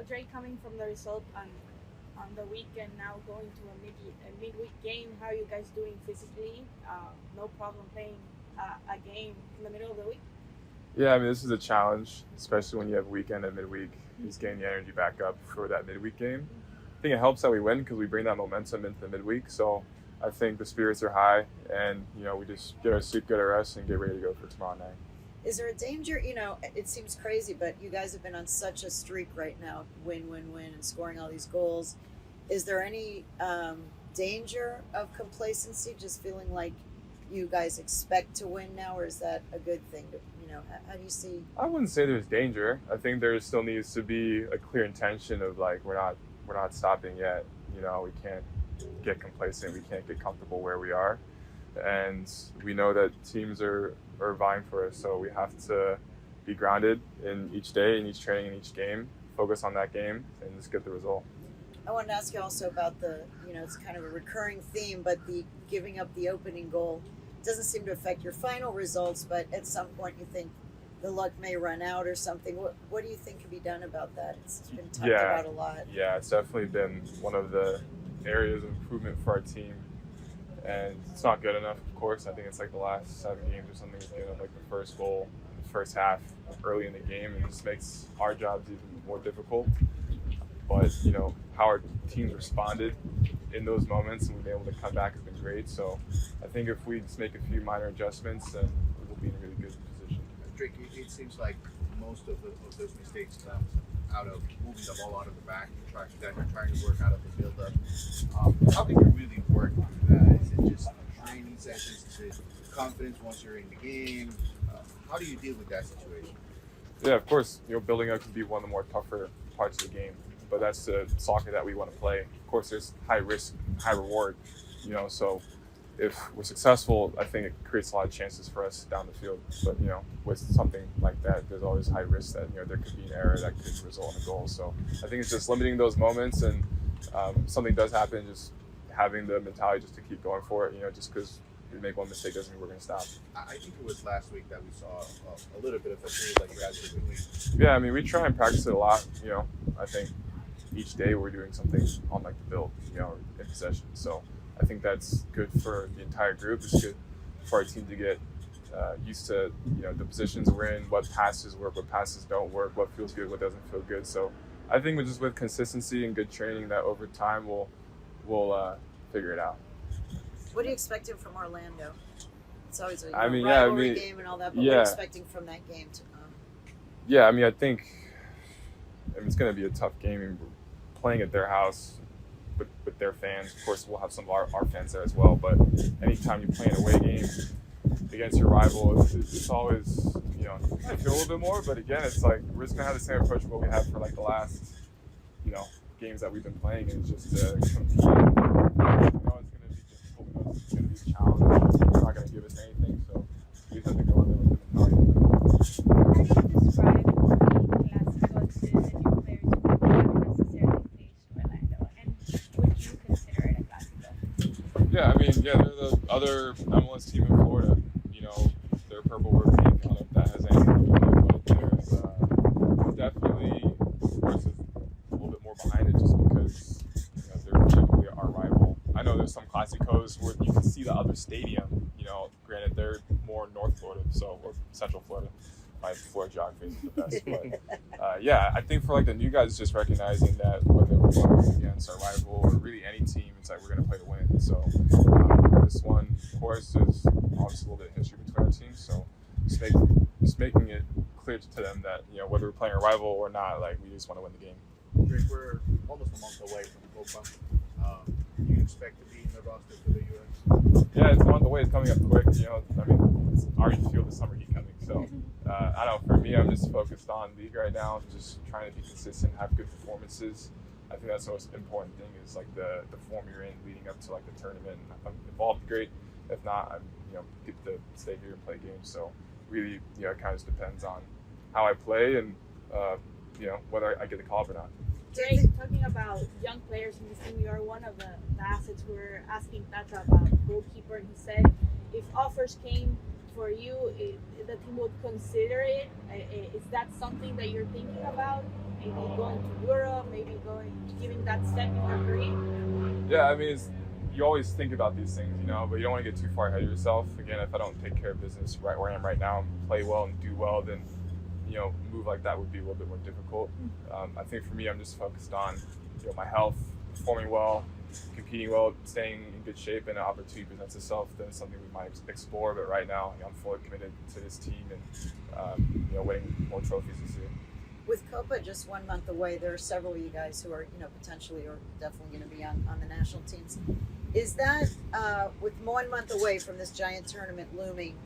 Drake, coming from the result on the weekend, now going to a midweek game, how are you guys doing physically? No problem playing a game in the middle of the week? Yeah, I mean, this is a challenge, especially when you have weekend and midweek. Just getting the energy back up for that midweek game. I think it helps that we win because we bring that momentum into the midweek. So I think the spirits are high, and we just get our sleep, get our rest, and get ready to go for tomorrow night. Is there a danger? It seems crazy, but you guys have been on such a streak right now, win, win, win, and scoring all these goals. Is there any danger of complacency, just feeling like you guys expect to win now, or is that a good thing? How do you see? I wouldn't say there's danger. I think there still needs to be a clear intention of like we're not stopping yet. We can't get complacent. We can't get comfortable where we are, and we know that teams are vying for us. So we have to be grounded in each day, in each training, in each game. Focus on that game and just get the result. I wanted to ask you also about it's kind of a recurring theme, but the giving up the opening goal doesn't seem to affect your final results, but at some point you think the luck may run out or something. What do you think can be done about that? It's been talked about a lot. Yeah, it's definitely been one of the areas of improvement for our team. And it's not good enough, of course. I think it's like the last 7 games or something, giving up like the first goal in the first half early in the game. It just makes our jobs even more difficult. But, how our teams responded in those moments and we've been able to come back has been great. So I think if we just make a few minor adjustments, then we'll be in a really good position. Drake, it seems like most of those mistakes come out of moving the ball out of the back and trying to work out of the build-up. How can you really work through that? Is it just training sessions? Is it confidence once you're in the game? How do you deal with that situation? Yeah, of course, building up can be one of the more tougher parts of the game. But that's the soccer that we want to play. Of course, there's high risk, high reward, so if we're successful, I think it creates a lot of chances for us down the field. But, with something like that, there's always high risk that, there could be an error that could result in a goal. So I think it's just limiting those moments, and something does happen, just having the mentality just to keep going for it, just because we make one mistake doesn't mean we're going to stop. I think it was last week that we saw a little bit of a period like you guys were doing. Yeah, I mean, we try and practice it a lot, I think each day we're doing something on like the build, in possession. So I think that's good for the entire group. It's good for our team to get used to, the positions we're in, what passes work, what passes don't work, what feels good, what doesn't feel good. So I think with consistency and good training that over time we'll figure it out. What are you expecting from Orlando? It's always a rivalry game and all that, but what are you expecting from that game to come? Yeah, I think it's going to be a tough game. We're playing at their house with their fans. Of course, we'll have some of our fans there as well. But anytime you play an away game against your rival, it's always, I feel a little bit more. But again, it's like we're just going to have the same approach what we have for like the last, games that we've been playing. And it's just to compete. It's going to be difficult. It's going to be a challenge. It's not going to give us anything. So we just have to go in there with the mentality. How do you describe the Clásicos the new players who haven't necessarily faced Orlando? And would you consider it a Clásico? Yeah, they're the other MLS team in Florida. They're purple, we're pink. I don't know if that has anything to do with it, but there's definitely, of course, a little bit more behind it just because they're typically our rival. I know there's some Clásicos where you can see the other stadium. Granted, they're more North Florida, or Central Florida. My Florida geography isn't the best, but I think for like the new guys, it's just recognizing that whether we're going against our rival or really any team, it's like we're going to play to win. So this one, of course, is obviously a little bit of history between our teams. So just making it clear to them that whether we're playing a rival or not, like we just want to win the game. Drake, we're almost a month away from Copa. Do you expect to be in the roster for the U.S.? Yeah, it's a month away. It's coming up quick. It's already feel the summer heat coming. So I don't know. For me, I'm just focused on league right now. Just trying to be consistent, have good performances. I think that's the most important thing is like the form you're in leading up to like the tournament. And if I'm involved, great. If not, I'm get to stay here and play games. So really, it kind of just depends on how I play and whether I get the call up or not. Drake, talking about young players in this team, you are one of the assets. We were asking Tata about goalkeeper, and he said if offers came for you, the team would consider it. Is that something that you're thinking about? maybe going to Europe, maybe giving that step in your career? Yeah, I mean, you always think about these things, you know, but you don't want to get too far ahead of yourself. Again, if I don't take care of business right where I am right now and play well and do well, then, you know, a move like that would be a little bit more difficult. I think for me, I'm just focused on, you know, my health, performing well, competing well, staying in good shape, and an opportunity presents itself, then it's something we might explore. But right now, you know, I'm fully committed to this team and, you know, winning more trophies this year. With Copa just 1 month away, there are several of you guys who are, you know, potentially or definitely going to be on the national teams. Is that, with 1 month away from this giant tournament looming,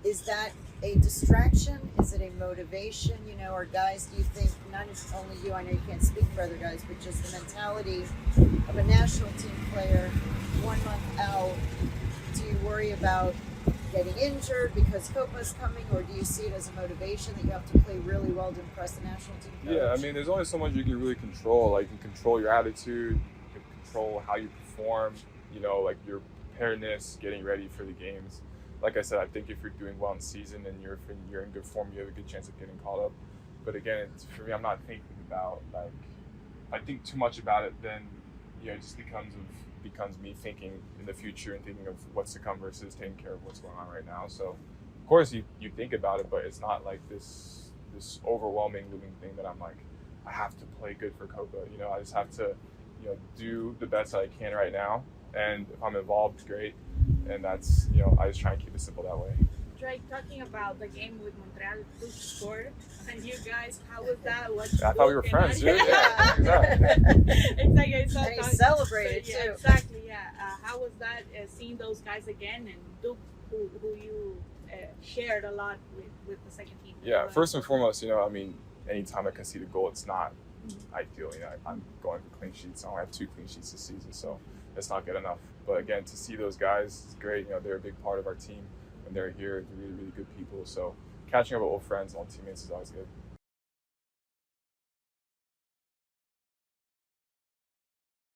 is that a distraction? Is it a motivation? You know, or guys, do you think, not only you, I know you can't speak for other guys, but just the mentality of a national team player 1 month out, do you worry about getting injured because Copa's coming, or do you see it as a motivation that you have to play really well to impress the national team coach? Yeah, I mean, there's only so much you can really control. Like, you can control your attitude, you can control how you perform, you know, like your preparedness, getting ready for the games. Like I said, I think if you're doing well in season and you're in good form, you have a good chance of getting caught up. But again, for me, I'm not thinking about, like, if I think too much about it, then, you know, it just becomes me thinking in the future and thinking of what's to come versus taking care of what's going on right now. So, of course, you think about it, but it's not like this overwhelming looming thing that I'm like, I have to play good for Copa. You know, I just have to, you know, do the best I can right now. And if I'm involved, great. And that's, you know, I just try and keep it simple that way. Drake, talking about the game with Montreal, who scored, and you guys, how was that? I thought we were friends, dude. Yeah, Exactly. exactly. And he celebrated yeah, too. Exactly. Yeah. How was that? Seeing those guys again, and Duke, who you shared a lot with the second team. Yeah. First and foremost, you know, I mean, anytime I concede a goal, it's not ideal. You know, I'm going for clean sheets. I only have 2 clean sheets this season, so it's not good enough. But again, to see those guys is great. You know, they're a big part of our team. And they're here, they're really, really good people. So catching up with old friends and old teammates is always good.